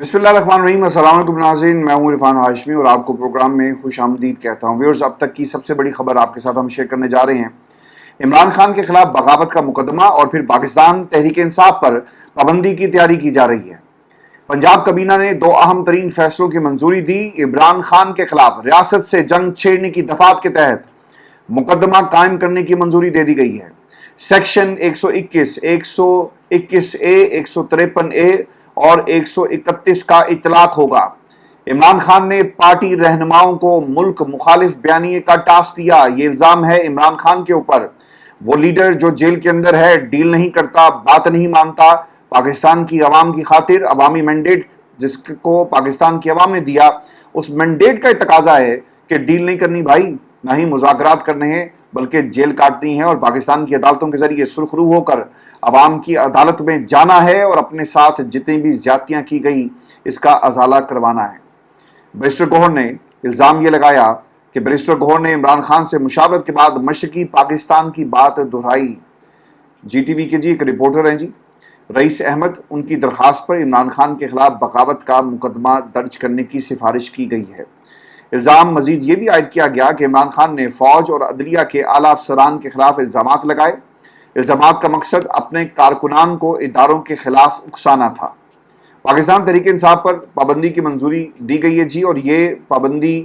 بسم اللہ الرحمن الرحیم۔ السلام علیکم ناظرین، میں ہوں عرفان ہاشمی اور آپ کو پروگرام میں خوش آمدید کہتا ہوں۔ ویورز، اب تک کی سب سے بڑی خبر آپ کے ساتھ ہم شیئر کرنے جا رہے ہیں۔ عمران خان کے خلاف بغاوت کا مقدمہ اور پھر پاکستان تحریک انصاف پر پابندی کی تیاری کی جا رہی ہے۔ پنجاب کابینہ نے دو اہم ترین فیصلوں کی منظوری دی۔ عمران خان کے خلاف ریاست سے جنگ چھیڑنے کی دفعات کے تحت مقدمہ قائم کرنے کی منظوری دے دی گئی ہے۔ سیکشن 121، 121 اے، 153 اے اور 131 کا اطلاق ہوگا۔ عمران خان نے پارٹی رہنماؤں کو ملک مخالف بیانیے کا ٹاسک دیا۔ یہ الزام ہے عمران خان کے اوپر۔ وہ لیڈر جو جیل کے اندر ہے، ڈیل نہیں کرتا، بات نہیں مانتا، پاکستان کی عوام کی خاطر عوامی مینڈیٹ جس کو پاکستان کی عوام نے دیا، اس مینڈیٹ کا تقاضا ہے کہ ڈیل نہیں کرنی بھائی، نہ ہی مذاکرات کرنے ہیں، بلکہ جیل کاٹنی ہے اور پاکستان کی عدالتوں کے ذریعے سرخرو ہو کر عوام کی عدالت میں جانا ہے اور اپنے ساتھ جتنی بھی زیادتیاں کی گئی اس کا ازالہ کروانا ہے۔ بیرسٹر گوہر نے الزام یہ لگایا کہ بیرسٹر گوہر نے عمران خان سے مشاورت کے بعد مشرقی پاکستان کی بات دہرائی۔ جی ٹی وی کے ایک رپورٹر ہیں رئیس احمد، ان کی درخواست پر عمران خان کے خلاف بغاوت کا مقدمہ درج کرنے کی سفارش کی گئی ہے۔ الزام مزید یہ بھی عائد کیا گیا کہ عمران خان نے فوج اور عدلیہ کے اعلیٰ افسران کے خلاف الزامات لگائے۔ الزامات کا مقصد اپنے کارکنان کو اداروں کے خلاف اکسانا تھا۔ پاکستان تحریک انصاف پر پابندی کی منظوری دی گئی ہے اور یہ پابندی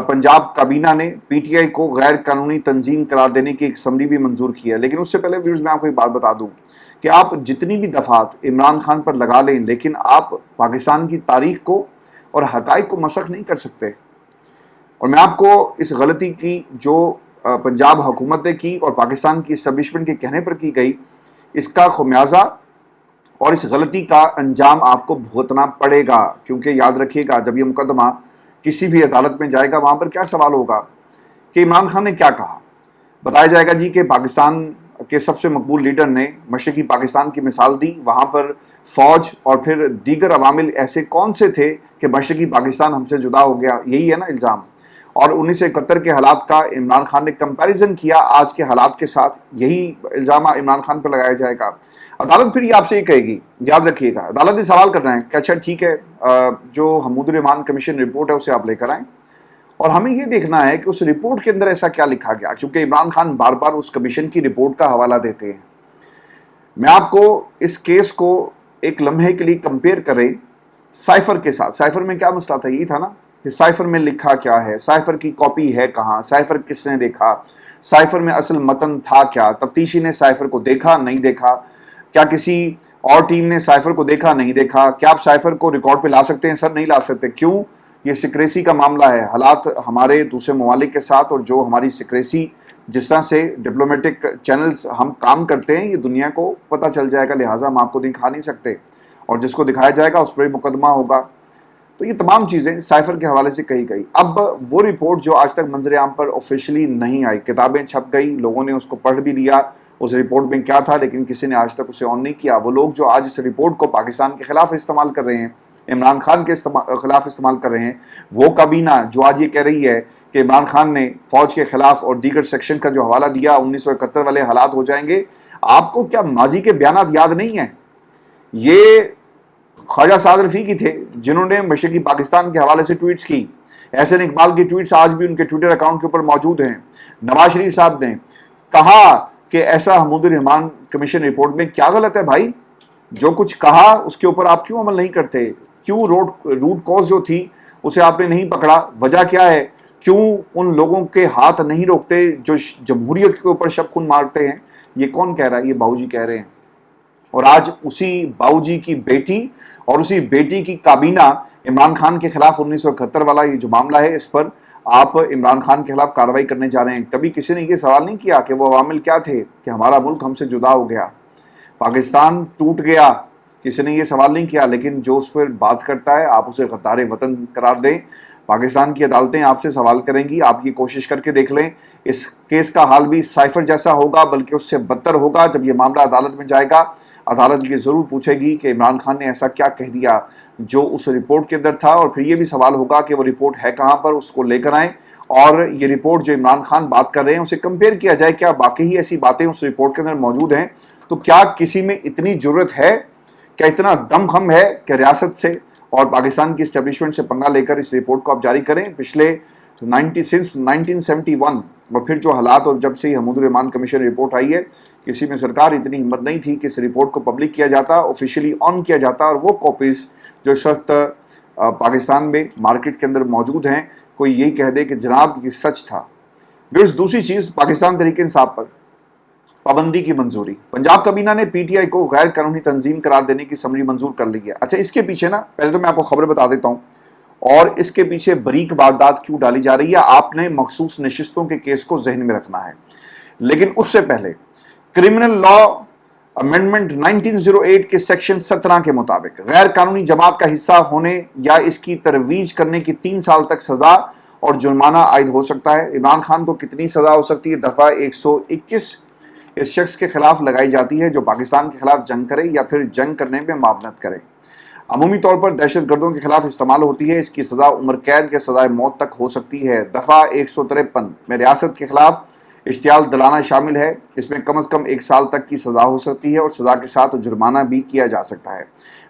پنجاب کابینہ نے پی ٹی آئی کو غیر قانونی تنظیم قرار دینے کی ایک اسمبلی بھی منظور کی ہے۔ لیکن اس سے پہلے ویورز میں آپ کو ایک بات بتا دوں کہ آپ جتنی بھی دفعات عمران خان پر لگا لیں، لیکن آپ پاکستان کی تاریخ کو اور حقائق کو مسخ نہیں کر سکتے۔ اور میں آپ کو اس غلطی کی جو پنجاب حکومت نے کی اور پاکستان کی اسٹیبلشمنٹ کے کہنے پر کی گئی، اس کا خمیازہ اور اس غلطی کا انجام آپ کو بھگتنا پڑے گا، کیونکہ یاد رکھیے گا جب یہ مقدمہ کسی بھی عدالت میں جائے گا وہاں پر کیا سوال ہوگا کہ عمران خان نے کیا کہا۔ بتایا جائے گا کہ پاکستان کے سب سے مقبول لیڈر نے مشرقی پاکستان کی مثال دی، وہاں پر فوج اور پھر دیگر عوامل ایسے کون سے تھے کہ مشرقی پاکستان ہم سے جدا ہو گیا، یہی ہے نا الزام۔ اور 1971 کے حالات کا عمران خان نے کمپیریزن کیا آج کے حالات کے ساتھ، یہی الزام عمران خان پر لگایا جائے گا۔ عدالت پھر یہ آپ سے یہ کہے گی، یاد رکھیے گا، عدالت نے سوال کرنا ہے کہ اچھا ٹھیک ہے، جو حمود الرحمان کمیشن رپورٹ ہے اسے آپ لے کر آئیں، اور ہمیں یہ دیکھنا ہے کہ اس رپورٹ کے اندر ایسا کیا لکھا گیا، کیونکہ عمران خان بار بار اس کمیشن کی رپورٹ کا حوالہ دیتے ہیں۔ میں آپ کو اس کیس کو ایک لمحے کے لیے کمپیئر کریں سائفر کے ساتھ۔ سائفر میں کیا مسئلہ تھا؟ یہی تھا نا کہ سائفر میں لکھا کیا ہے، سائفر کی کاپی ہے کہاں، سائفر کس نے دیکھا، سائفر میں اصل متن تھا کیا، تفتیشی نے سائفر کو دیکھا نہیں دیکھا، کیا کسی اور ٹیم نے سائفر کو دیکھا نہیں دیکھا، کیا آپ سائفر کو ریکارڈ پہ لا سکتے ہیں؟ سر نہیں لا سکتے۔ کیوں؟ یہ سیکریسی کا معاملہ ہے۔ حالات ہمارے دوسرے ممالک کے ساتھ اور جو ہماری سیکریسی جس طرح سے ڈپلومیٹک چینلز ہم کام کرتے ہیں، یہ دنیا کو پتہ چل جائے گا، لہٰذا ہم آپ کو دکھا نہیں سکتے، اور جس کو دکھایا جائے گا اس پر مقدمہ ہوگا۔ تو یہ تمام چیزیں سائفر کے حوالے سے کہی گئی۔ اب وہ رپورٹ جو آج تک منظر عام پر آفیشلی نہیں آئی، کتابیں چھپ گئی، لوگوں نے اس کو پڑھ بھی لیا، اس رپورٹ میں کیا تھا، لیکن کسی نے آج تک اسے آن نہیں کیا۔ وہ لوگ جو آج اس رپورٹ کو پاکستان کے خلاف استعمال کر رہے ہیں، عمران خان کے خلاف استعمال کر رہے ہیں، وہ کابینہ جو آج یہ کہہ رہی ہے کہ عمران خان نے فوج کے خلاف اور دیگر سیکشن کا جو حوالہ دیا 1971 والے حالات ہو جائیں گے، آپ کو کیا ماضی کے بیانات یاد نہیں ہیں؟ یہ خواجہ سعد رفیقی تھے جنہوں نے مشرقی پاکستان کے حوالے سے ٹویٹس کی۔ احسن اقبال کی ٹویٹس آج بھی ان کے ٹویٹر اکاؤنٹ کے اوپر موجود ہیں۔ نواز شریف صاحب نے کہا کہ ایسا حمود الرحمان کمیشن رپورٹ میں کیا غلط ہے بھائی؟ جو کچھ کہا اس کے اوپر آپ کیوں عمل نہیں کرتے؟ کیوں روٹ کوز جو تھی اسے آپ نے نہیں پکڑا؟ وجہ کیا ہے؟ کیوں ان لوگوں کے ہاتھ نہیں روکتے جو جمہوریت کے اوپر شب خون مارتے ہیں؟ یہ کون کہہ رہا ہے؟ یہ باؤ جی کہہ رہے ہیں۔ اور آج اسی باؤ جی کی بیٹی اور اسی بیٹی کی کابینہ عمران خان کے خلاف 1971 والا یہ جو معاملہ ہے، اس پر آپ عمران خان کے خلاف کارروائی کرنے جا رہے ہیں۔ کبھی کسی نے یہ سوال نہیں کیا کہ وہ عوامل کیا تھے کہ ہمارا ملک ہم سے جدا ہو گیا، پاکستان ٹوٹ گیا؟ کسی نے یہ سوال نہیں کیا، لیکن جو اس پر بات کرتا ہے آپ اسے غدار وطن قرار دیں۔ پاکستان کی عدالتیں آپ سے سوال کریں گی، آپ یہ کوشش کر کے دیکھ لیں، اس کیس کا حال بھی سائفر جیسا ہوگا، بلکہ اس سے بدتر ہوگا۔ جب یہ معاملہ عدالت میں جائے گا، عدالت یہ ضرور پوچھے گی کہ عمران خان نے ایسا کیا کہہ دیا جو اس رپورٹ کے اندر تھا، اور پھر یہ بھی سوال ہوگا کہ وہ رپورٹ ہے کہاں پر، اس کو لے کر آئیں، اور یہ رپورٹ جو عمران خان بات کر رہے ہیں اسے کمپیئر کیا جائے، کیا واقعی ایسی باتیں اس رپورٹ کے اندر موجود ہیں؟ تو کیا کسی میں اتنی جرت ہے، کیا اتنا دم خم ہے کہ ریاست سے اور پاکستان کی اسٹیبلشمنٹ سے پنگا لے کر اس رپورٹ کو آپ جاری کریں. پچھلے سنس 1971 اور پھر جو حالات اور جب سے یہ حمود الرحمان کمیشن رپورٹ آئی ہے, کسی میں سرکار اتنی ہمت نہیں تھی کہ اس رپورٹ کو پبلک کیا جاتا, آفیشیلی آن کیا جاتا, اور وہ کاپیز جو اس وقت پاکستان میں مارکیٹ کے اندر موجود ہیں کوئی یہی کہہ دے کہ جناب یہ سچ تھا. دوسری چیز, پاکستان تحریک انصاف پر پابندی کی منظوری. پنجاب کابینہ نے پی ٹی آئی کو غیر قانونی تنظیم قرار دینے کی سمری منظور کر لی ہے. اچھا, اس کے پیچھے نا پہلے تو میں آپ کو خبر بتا دیتا ہوں, اور اس کے پیچھے بریک واردات کیوں ڈالی جا رہی ہے. آپ نے مخصوص نشستوں کے کیس کو ذہن میں رکھنا ہے, لیکن اس سے پہلے کرمنل لا امینڈمنٹ 1908 کے سیکشن 17 کے مطابق غیر قانونی جماعت کا حصہ ہونے یا اس کی ترویج کرنے کی 3 سال تک سزا اور جرمانہ عائد ہو سکتا ہے. عمران خان کو کتنی سزا ہو سکتی ہے؟ دفعہ 121 اس شخص کے خلاف لگائی جاتی ہے جو پاکستان کے خلاف جنگ کرے یا پھر جنگ کرنے میں معاونت کرے. عمومی طور پر دہشت گردوں کے خلاف استعمال ہوتی ہے. اس کی سزا عمر قید کے سزائے موت تک ہو سکتی ہے. دفعہ 153 میں ریاست کے خلاف اشتعال دلانہ شامل ہے. اس میں کم از کم 1 سال تک کی سزا ہو سکتی ہے اور سزا کے ساتھ جرمانہ بھی کیا جا سکتا ہے.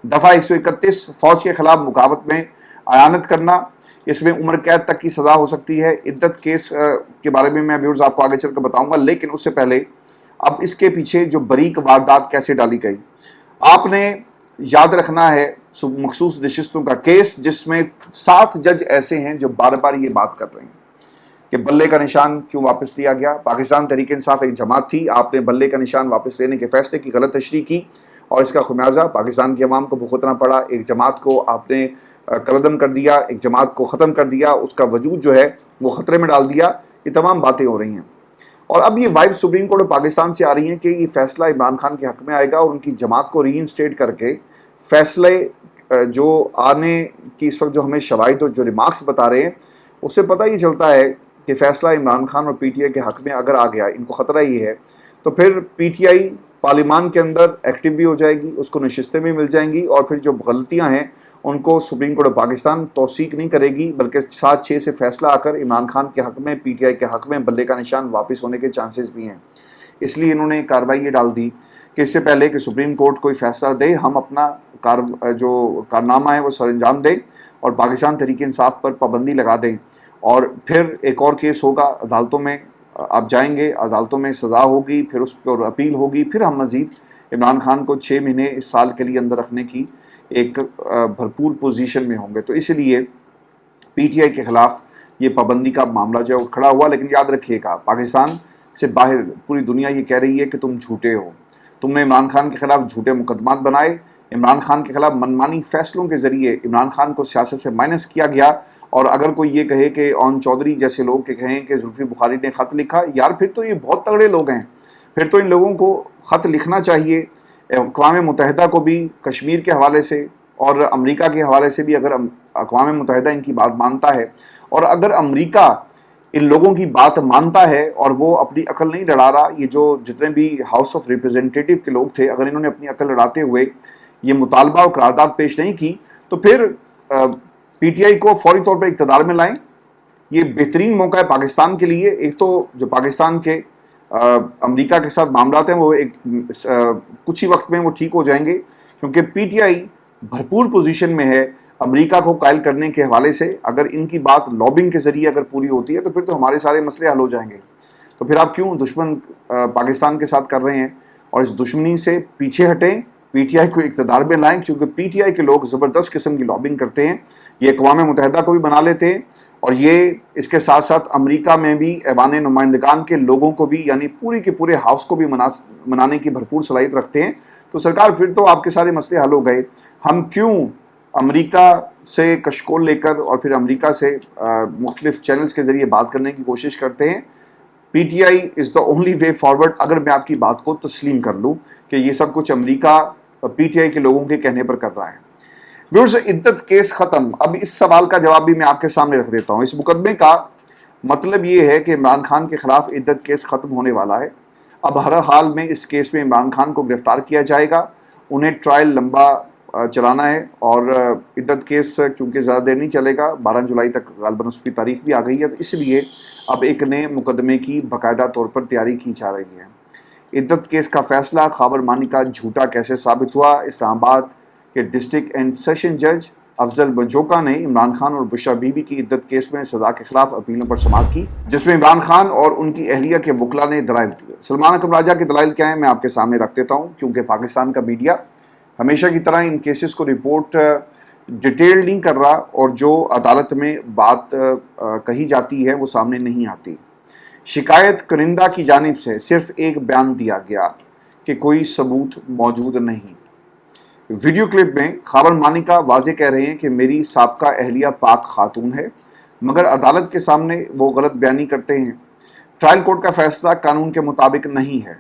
دفعہ 131 فوج کے خلاف مقاومت میں اعانت کرنا, اس میں عمر قید تک کی سزا ہو سکتی ہے. عدت کیس کے بارے میں ویورز آپ کو آگے چل کر بتاؤں گا, لیکن اس سے پہلے اب اس کے پیچھے جو بریک واردات کیسے ڈالی گئی. آپ نے یاد رکھنا ہے مخصوص نشستوں کا کیس, جس میں 7 جج ایسے ہیں جو بار بار یہ بات کر رہے ہیں کہ بلے کا نشان کیوں واپس لیا گیا. پاکستان تحریک انصاف ایک جماعت تھی, آپ نے بلے کا نشان واپس لینے کے فیصلے کی غلط تشریح کی اور اس کا خمیازہ پاکستان کی عوام کو بھگتنا پڑا. ایک جماعت کو آپ نے کلعدم کر دیا, ایک جماعت کو ختم کر دیا, اس کا وجود جو ہے وہ خطرے میں ڈال دیا. یہ تمام باتیں ہو رہی ہیں, اور اب یہ وائب سپریم کورٹ پاکستان سے آ رہی ہیں کہ یہ فیصلہ عمران خان کے حق میں آئے گا اور ان کی جماعت کو ری انسٹیٹ کر کے فیصلے جو آنے کی اس وقت جو ہمیں شواہد اور جو ریمارکس بتا رہے ہیں اس سے پتہ یہ چلتا ہے کہ فیصلہ عمران خان اور پی ٹی آئی کے حق میں اگر آ گیا, ان کو خطرہ یہ ہے, تو پھر پی ٹی آئی پارلیمان کے اندر ایکٹیو بھی ہو جائے گی, اس کو نشستیں بھی مل جائیں گی, اور پھر جو غلطیاں ہیں ان کو سپریم کورٹ پاکستان توثیق نہیں کرے گی, بلکہ 7-6 سے فیصلہ آ کر عمران خان کے حق میں, پی ٹی آئی کے حق میں بلے کا نشان واپس ہونے کے چانسز بھی ہیں. اس لیے انہوں نے کارروائی یہ ڈال دی کہ اس سے پہلے کہ سپریم کورٹ کوئی فیصلہ دے, ہم اپنا جو کارنامہ ہے وہ سر انجام دیں اور پاکستان تحریک انصاف پر پابندی لگا دیں. اور پھر ایک اور کیس ہوگا عدالتوں میں, آپ جائیں گے, عدالتوں میں سزا ہوگی, پھر اس پر اپیل ہوگی, پھر ہم مزید عمران خان کو 6 مہینے اس سال کے لیے اندر رکھنے کی ایک بھرپور پوزیشن میں ہوں گے. تو اس لیے پی ٹی آئی کے خلاف یہ پابندی کا معاملہ جو ہے وہ کھڑا ہوا. لیکن یاد رکھیے گا, پاکستان سے باہر پوری دنیا یہ کہہ رہی ہے کہ تم جھوٹے ہو, تم نے عمران خان کے خلاف جھوٹے مقدمات بنائے, عمران خان کے خلاف منمانی فیصلوں کے ذریعے عمران خان کو سیاست سے مائنس کیا گیا. اور اگر کوئی یہ کہے کہ اون چودھری جیسے لوگ کہ کہیں کہ زلفی بخاری نے خط لکھا, یار پھر تو یہ بہت تگڑے لوگ ہیں, پھر تو ان لوگوں کو خط لکھنا چاہیے. اقوام متحدہ کو بھی کشمیر کے حوالے سے اور امریکہ کے حوالے سے بھی, اگر اقوام متحدہ ان کی بات مانتا ہے اور اگر امریکہ ان لوگوں کی بات مانتا ہے اور وہ اپنی عقل نہیں لڑا رہا, یہ جو جتنے بھی ہاؤس آف ریپرزینٹیٹیو کے لوگ تھے, اگر انہوں نے اپنی عقل لڑاتے ہوئے یہ مطالبہ اور قرارداد پیش نہیں کی, تو پھر پی ٹی آئی کو فوری طور پر اقتدار میں لائیں. یہ بہترین موقع ہے پاکستان کے لیے. ایک تو جو پاکستان کے امریکہ کے ساتھ معاملات ہیں وہ ایک کچھ ہی وقت میں وہ ٹھیک ہو جائیں گے, کیونکہ پی ٹی آئی بھرپور پوزیشن میں ہے امریکہ کو قائل کرنے کے حوالے سے. اگر ان کی بات لابنگ کے ذریعے اگر پوری ہوتی ہے تو پھر تو ہمارے سارے مسئلے حل ہو جائیں گے. تو پھر آپ کیوں دشمن پاکستان کے ساتھ کر رہے ہیں, اور اس دشمنی سے پیچھے ہٹیں, پی ٹی آئی کو اقتدار میں لائیں, کیونکہ پی ٹی آئی کے لوگ زبردست قسم کی لابنگ کرتے ہیں. یہ اقوام متحدہ کو بھی بنا لیتے ہیں, اور یہ اس کے ساتھ ساتھ امریکہ میں بھی ایوان نمائندگان کے لوگوں کو بھی, یعنی پوری کے پورے ہاؤس کو بھی منانے کی بھرپور صلاحیت رکھتے ہیں. تو سرکار پھر تو آپ کے سارے مسئلے حل ہو گئے. ہم کیوں امریکہ سے کشکول لے کر اور پھر امریکہ سے مختلف چینلز کے ذریعے بات کرنے کی کوشش کرتے ہیں؟ P T I is the only way forward. اگر میں آپ کی بات کو تسلیم کر لوں کہ یہ سب کچھ امریکہ پی ٹی آئی کے لوگوں کے کہنے پر کر رہا ہے. ویورز, عدت کیس ختم. اب اس سوال کا جواب بھی میں آپ کے سامنے رکھ دیتا ہوں. اس مقدمے کا مطلب یہ ہے کہ عمران خان کے خلاف عدت کیس ختم ہونے والا ہے. اب ہر حال میں اس کیس میں عمران خان کو گرفتار کیا جائے گا. انہیں ٹرائل لمبا چلانا ہے, اور عدت کیس کیونکہ زیادہ دیر نہیں چلے گا, 12 جولائی تک غالباً اس کی تاریخ بھی آ گئی ہے, تو اس لیے اب ایک نئے مقدمے کی باقاعدہ طور پر تیاری کی جا رہی ہے. عدت کیس کا فیصلہ خاور مانی کا جھوٹا کیسے ثابت ہوا؟ اسلام آباد کے ڈسٹرکٹ اینڈ سیشن جج افضل مجوکا نے عمران خان اور بشرا بی بی کی عدت کیس میں سزا کے خلاف اپیلوں پر سماعت کی، جس میں عمران خان اور ان کی اہلیہ کے وکلاء نے دلائل دیے۔ سلمان اکرم راجہ کے دلائل کیا ہیں میں آپ کے سامنے رکھ دیتا ہوں، کیونکہ پاکستان کا میڈیا ہمیشہ کی طرح ان کیسز کو رپورٹ ڈیٹیل نہیں کر رہا، اور جو عدالت میں بات کہی جاتی ہے وہ سامنے نہیں آتی۔ شکایت کنندہ کی جانب سے صرف ایک بیان دیا گیا کہ کوئی ثبوت موجود نہیں۔ ویڈیو کلپ میں خاور مانیکا واضح کہہ رہے ہیں کہ میری سابقہ اہلیہ پاک خاتون ہے، مگر عدالت کے سامنے وہ غلط بیانی کرتے ہیں۔ ٹرائل کورٹ کا فیصلہ قانون کے مطابق نہیں ہے۔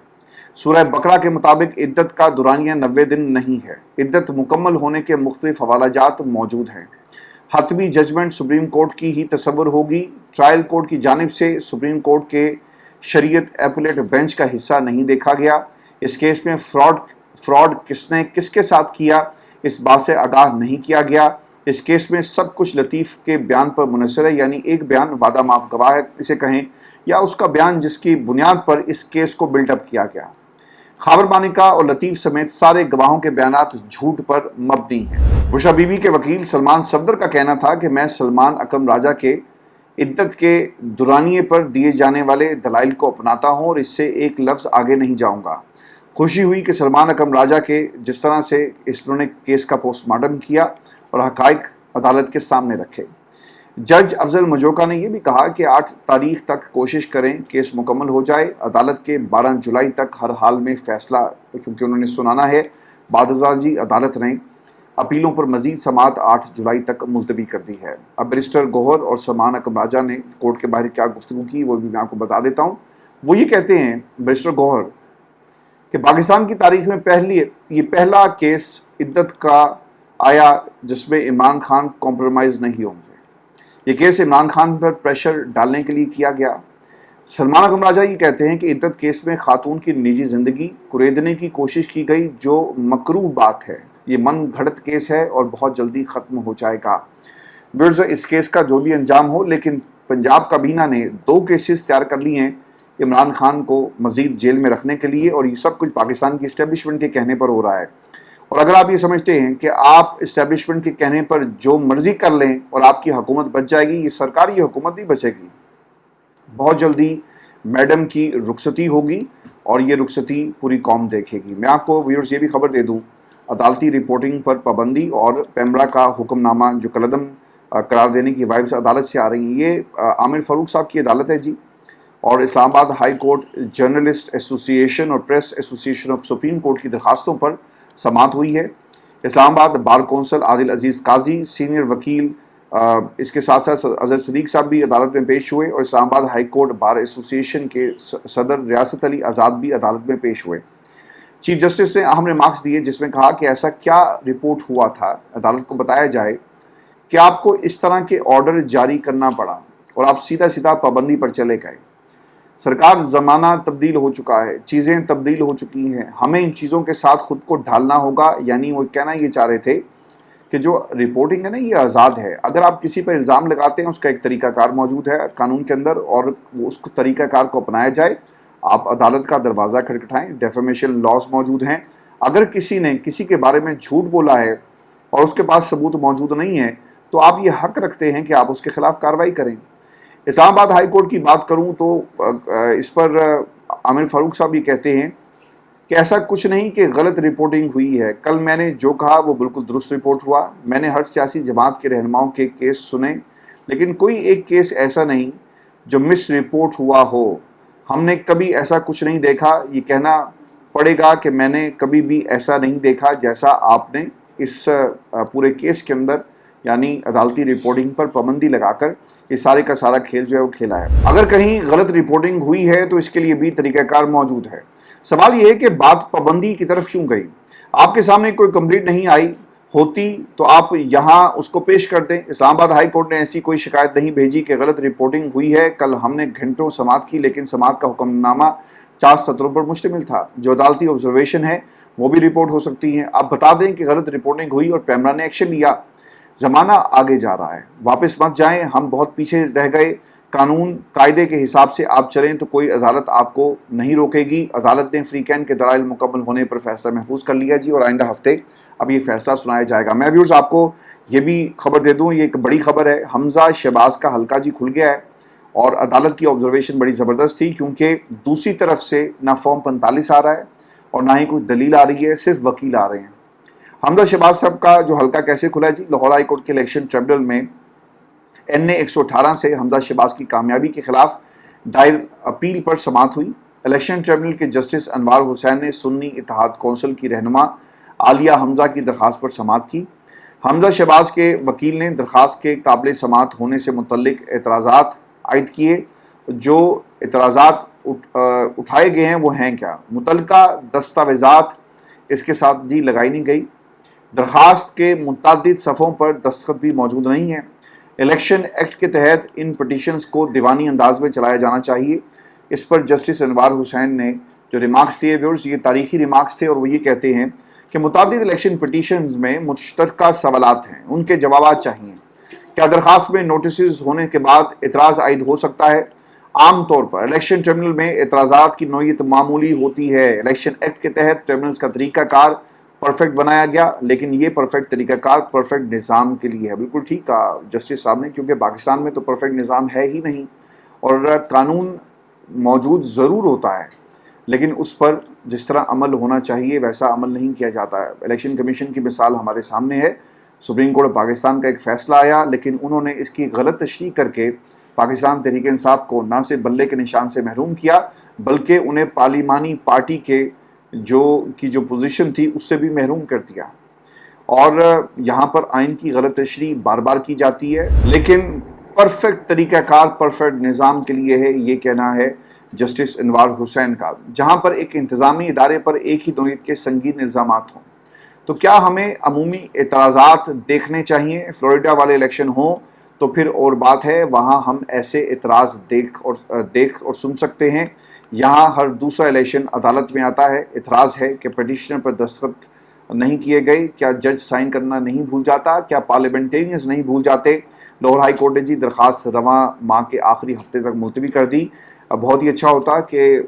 سورہ بقرہ کے مطابق عدت کا دورانیہ 90 دن نہیں ہے۔ عدت مکمل ہونے کے مختلف حوالہ جات موجود ہیں۔ حتمی ججمنٹ سپریم کورٹ کی ہی تصور ہوگی۔ ٹرائل کورٹ کی جانب سے سپریم کورٹ کے شریعت ایپلیٹ بینچ کا حصہ نہیں دیکھا گیا۔ اس کیس میں فراڈ کس نے کس کے ساتھ کیا، اس بات سے آگاہ نہیں کیا گیا۔ اس کیس میں سب کچھ لطیف کے بیان پر منحصر ہے، یعنی ایک بیان وعدہ معاف گواہ ہے اسے کہیں، یا اس کا بیان جس کی بنیاد پر اس کیس کو بلڈ اپ کیا گیا۔ خاور مانیکا اور لطیف سمیت سارے گواہوں کے بیانات جھوٹ پر مبنی ہیں۔ بشرا بی بی کے وکیل سلمان صفدر کا کہنا تھا کہ میں سلمان اکرم راجہ کے عدت کے دورانیے پر دیے جانے والے دلائل کو اپناتا ہوں اور اس سے ایک لفظ آگے نہیں جاؤں گا۔ خوشی ہوئی کہ سلمان اکرم راجہ کے جس طرح سے انہوں نے کیس کا پوسٹ مارٹم کیا اور حقائق عدالت کے سامنے رکھے۔ جج افضل مجوکا نے یہ بھی کہا کہ 8 تاریخ تک کوشش کریں کیس مکمل ہو جائے۔ عدالت کے 12 جولائی تک ہر حال میں فیصلہ کیونکہ انہوں نے سنانا ہے۔ بعد ازاں عدالت نے اپیلوں پر مزید سماعت 8 جولائی تک ملتوی کر دی ہے۔ اب بیرسٹر گوہر اور سلمان اکرم راجہ نے کورٹ کے باہر کیا گفتگو کی وہ بھی میں آپ کو بتا دیتا ہوں۔ وہ یہ کہتے ہیں بیرسٹر گوہر کہ پاکستان کی تاریخ میں یہ پہلا کیس عدت کا آیا جس میں عمران خان کمپرومائز نہیں ہوں گے۔ یہ کیس عمران خان پر پریشر ڈالنے کے لیے کیا گیا۔ سلمان اکرم راجہ یہ کہتے ہیں کہ عدت کیس میں خاتون کی نجی زندگی کریدنے کی کوشش کی گئی، جو مکروہ بات ہے۔ یہ من گھڑت کیس ہے اور بہت جلدی ختم ہو جائے گا۔ اس کیس کا جو بھی انجام ہو، لیکن پنجاب کابینہ نے 2 کیسز تیار کر لی ہیں عمران خان کو مزید جیل میں رکھنے کے لیے، اور یہ سب کچھ پاکستان کی اسٹیبلشمنٹ کے کہنے پر ہو رہا ہے۔ اور اگر آپ یہ سمجھتے ہیں کہ آپ اسٹیبلشمنٹ کے کہنے پر جو مرضی کر لیں اور آپ کی حکومت بچ جائے گی، یہ سرکاری حکومت نہیں بچے گی۔ بہت جلدی میڈم کی رخصتی ہوگی اور یہ رخصتی پوری قوم دیکھے گی۔ میں آپ کو ویورز یہ بھی خبر دے دوں، عدالتی رپورٹنگ پر پابندی اور پیمرا کا حکم نامہ جو کالعدم قرار دینے کی وائبز عدالت سے آ رہی ہیں، یہ عامر فاروق صاحب کی عدالت ہے جی، اور اسلام آباد ہائی کورٹ جرنلسٹ ایسوسی ایشن اور پریس ایسوسی ایشن آف سپریم کورٹ کی درخواستوں پر سماعت ہوئی ہے۔ اسلام آباد بار کونسل عادل عزیز قاضی، سینئر وکیل اس کے ساتھ ساتھ اظہر صدیق صاحب بھی عدالت میں پیش ہوئے، اور اسلام آباد ہائی کورٹ بار ایسوسی ایشن کے صدر ریاست علی آزاد بھی عدالت میں پیش ہوئے۔ چیف جسٹس نے اہم ریمارکس دیے جس میں کہا کہ ایسا کیا رپورٹ ہوا تھا، عدالت کو بتایا جائے کہ آپ کو اس طرح کے آرڈر جاری کرنا پڑا اور آپ سیدھا پابندی پر چلے گئے۔ سرکار، زمانہ تبدیل ہو چکا ہے، چیزیں تبدیل ہو چکی ہیں، ہمیں ان چیزوں کے ساتھ خود کو ڈھالنا ہوگا۔ یعنی وہ کہنا یہ چاہ رہے تھے کہ جو رپورٹنگ ہے نا، یہ آزاد ہے۔ اگر آپ کسی پر الزام لگاتے ہیں اس کا ایک طریقہ کار موجود ہے قانون کے اندر، اور اس طریقہ کار کو اپنایا جائے۔ آپ عدالت کا دروازہ کھٹکھٹائیں، ڈیفیمیشن لاز موجود ہیں۔ اگر کسی نے کسی کے بارے میں جھوٹ بولا ہے اور اس کے پاس ثبوت موجود نہیں ہے، تو آپ یہ حق رکھتے ہیں کہ آپ اس کے خلاف کارروائی کریں۔ اسلام آباد ہائی کورٹ کی بات کروں تو اس پر عامر فاروق صاحب یہ کہتے ہیں کہ ایسا کچھ نہیں کہ غلط رپورٹنگ ہوئی ہے۔ کل میں نے جو کہا وہ بالکل درست رپورٹ ہوا۔ میں نے ہر سیاسی جماعت کے رہنماؤں کے کیس سنے، لیکن کوئی ایک کیس ایسا نہیں جو مس رپورٹ ہوا ہو۔ ہم نے کبھی ایسا کچھ نہیں دیکھا۔ یہ کہنا پڑے گا کہ میں نے کبھی بھی ایسا نہیں دیکھا جیسا آپ نے اس پورے کیس کے اندر، یعنی عدالتی رپورٹنگ پر پابندی لگا کر یہ سارے کا سارا کھیل جو ہے وہ کھیلا ہے۔ اگر کہیں غلط رپورٹنگ ہوئی ہے تو اس کے لیے بھی طریقہ کار موجود ہے۔ سوال یہ ہے کہ بات پابندی کی طرف کیوں گئی؟ آپ کے سامنے کوئی کمپلیٹ نہیں آئی ہوتی تو آپ یہاں اس کو پیش کر دیں۔ اسلام آباد ہائی کورٹ نے ایسی کوئی شکایت نہیں بھیجی کہ غلط رپورٹنگ ہوئی ہے۔ کل ہم نے گھنٹوں سماعت کی، لیکن سماعت کا حکم نامہ 4 سطروں پر مشتمل تھا۔ جو عدالتی آبزرویشن ہے وہ بھی رپورٹ ہو سکتی ہیں۔ آپ بتا دیں کہ غلط رپورٹنگ ہوئی اور پیمرا نے ایکشن لیا۔ زمانہ آگے جا رہا ہے، واپس مت جائیں، ہم بہت پیچھے رہ گئے۔ قانون قاعدے کے حساب سے آپ چلیں تو کوئی عدالت آپ کو نہیں روکے گی۔ عدالت نے فری کین کے دلائل مکمل ہونے پر فیصلہ محفوظ کر لیا جی، اور آئندہ ہفتے اب یہ فیصلہ سنایا جائے گا۔ میں ویورز آپ کو یہ بھی خبر دے دوں، یہ ایک بڑی خبر ہے، حمزہ شہباز کا حلقہ جی کھل گیا ہے، اور عدالت کی آبزرویشن بڑی زبردست تھی، کیونکہ دوسری طرف سے نہ فارم 45 آ رہا ہے اور نہ ہی کوئی دلیل آ رہی ہے، صرف وکیل آ رہے ہیں۔ حمزہ شہباز صاحب کا جو حلقہ کیسے کھلا ہے جی؟ لاہور ہائی کورٹ کے الیکشن ٹریبونل میں NA 118 سے حمزہ شہباز کی کامیابی کے خلاف دائر اپیل پر سماعت ہوئی۔ الیکشن ٹریبونل کے جسٹس انوار حسین نے سنی اتحاد کونسل کی رہنما عالیہ حمزہ کی درخواست پر سماعت کی۔ حمزہ شہباز کے وکیل نے درخواست کے قابل سماعت ہونے سے متعلق اعتراضات عائد کیے۔ جو اعتراضات اٹھائے گئے ہیں وہ ہیں کیا؟ متعلقہ دستاویزات اس کے ساتھ جی لگائی نہیں گئی، درخواست کے متعدد صفحوں پر دستخط بھی موجود نہیں ہیں، الیکشن ایکٹ کے تحت ان پٹیشنز کو دیوانی انداز میں چلایا جانا چاہیے۔ اس پر جسٹس انوار حسین نے جو ریمارکس دیے ویورز، یہ تاریخی ریمارکس تھے، اور وہ یہ کہتے ہیں کہ متعدد الیکشن پٹیشنز میں مشترکہ سوالات ہیں، ان کے جوابات چاہیے۔ کیا درخواست میں نوٹسز ہونے کے بعد اعتراض عائد ہو سکتا ہے؟ عام طور پر الیکشن ٹریبونل میں اعتراضات کی نوعیت معمولی ہوتی ہے۔ الیکشن ایکٹ کے تحت ٹریبونلز کا طریقہ کار پرفیکٹ بنایا گیا، لیکن یہ پرفیکٹ طریقہ کار پرفیکٹ نظام کے لیے ہے۔ بالکل ٹھیک کہا جسٹس صاحب نے، کیونکہ پاکستان میں تو پرفیکٹ نظام ہے ہی نہیں، اور قانون موجود ضرور ہوتا ہے لیکن اس پر جس طرح عمل ہونا چاہیے ویسا عمل نہیں کیا جاتا ہے۔ الیکشن کمیشن کی مثال ہمارے سامنے ہے، سپریم کورٹ پاکستان کا ایک فیصلہ آیا، لیکن انہوں نے اس کی غلط تشریح کر کے پاکستان تحریک انصاف کو نہ صرف بلے کے نشان سے محروم کیا، بلکہ انہیں پارلیمانی پارٹی کے جو پوزیشن تھی اس سے بھی محروم کر دیا۔ اور یہاں پر آئین کی غلط تشریح بار بار کی جاتی ہے، لیکن پرفیکٹ طریقہ کار پرفیکٹ نظام کے لیے ہے، یہ کہنا ہے جسٹس انوار حسین کا۔ جہاں پر ایک انتظامی ادارے پر ایک ہی نوعیت کے سنگین الزامات ہوں تو کیا ہمیں عمومی اعتراضات دیکھنے چاہیے؟ فلوریڈا والے الیکشن ہوں تو پھر اور بات ہے، وہاں ہم ایسے اعتراض دیکھ اور سن سکتے ہیں۔ یہاں ہر دوسرا الیکشن عدالت میں آتا ہے، اعتراض ہے کہ پٹیشنر پر دستخط نہیں کیے گئے، کیا جج سائن کرنا نہیں بھول جاتا؟ کیا پارلیمنٹیرینز نہیں بھول جاتے؟ لاہور ہائی کورٹ نے جی درخواست رواں ماہ کے آخری ہفتے تک ملتوی کر دی۔ بہت ہی اچھا ہوتا کہ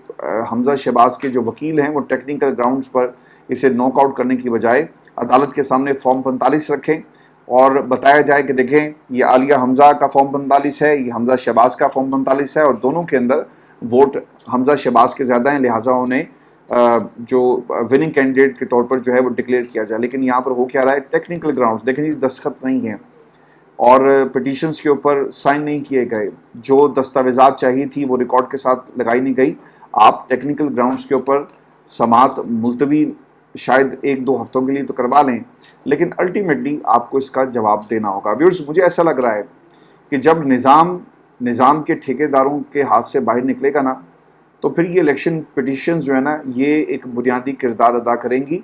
حمزہ شہباز کے جو وکیل ہیں وہ ٹیکنیکل گراؤنڈز پر اسے ناک آؤٹ کرنے کی بجائے عدالت کے سامنے فارم 45 رکھیں اور بتایا جائے کہ دیکھیں یہ عالیہ حمزہ کا فارم 45 ہے، یہ حمزہ شہباز کا فارم 45 ہے، اور دونوں کے اندر ووٹ حمزہ شہباز کے زیادہ ہیں، لہٰذا انہیں جو وننگ کینڈیڈیٹ کے طور پر جو ہے وہ ڈکلیئر کیا جائے۔ لیکن یہاں پر ہو کیا رہا ہے؟ ٹیکنیکل گراؤنڈز، دیکھیں جی دستخط نہیں ہیں اور پٹیشنز کے اوپر سائن نہیں کیے گئے، جو دستاویزات چاہیے تھی وہ ریکارڈ کے ساتھ لگائی نہیں گئی۔ آپ ٹیکنیکل گراؤنڈز کے اوپر سماعت ملتوی شاید 1-2 ہفتوں کے لیے تو کروا لیں، لیکن الٹیمیٹلی آپ کو اس کا جواب دینا ہوگا۔ ویورز، مجھے ایسا لگ رہا ہے کہ جب نظام کے ٹھیکیداروں کے ہاتھ سے باہر نکلے گا نا، تو پھر یہ الیکشن پٹیشنز جو ہے نا یہ ایک بنیادی کردار ادا کریں گی،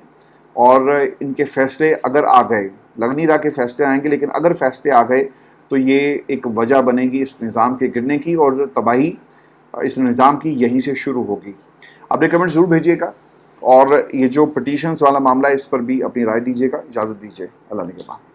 اور ان کے فیصلے اگر آ گئے، لگ نہیں رہا کہ فیصلے آئیں گے، لیکن اگر فیصلے آ گئے تو یہ ایک وجہ بنے گی اس نظام کے گرنے کی، اور تباہی اس نظام کی یہیں سے شروع ہوگی۔ اپنے کمنٹ ضرور بھیجیے گا، اور یہ جو پٹیشنز والا معاملہ ہے اس پر بھی اپنی رائے دیجیے گا۔ اجازت دیجیے، اللہ نگہبان۔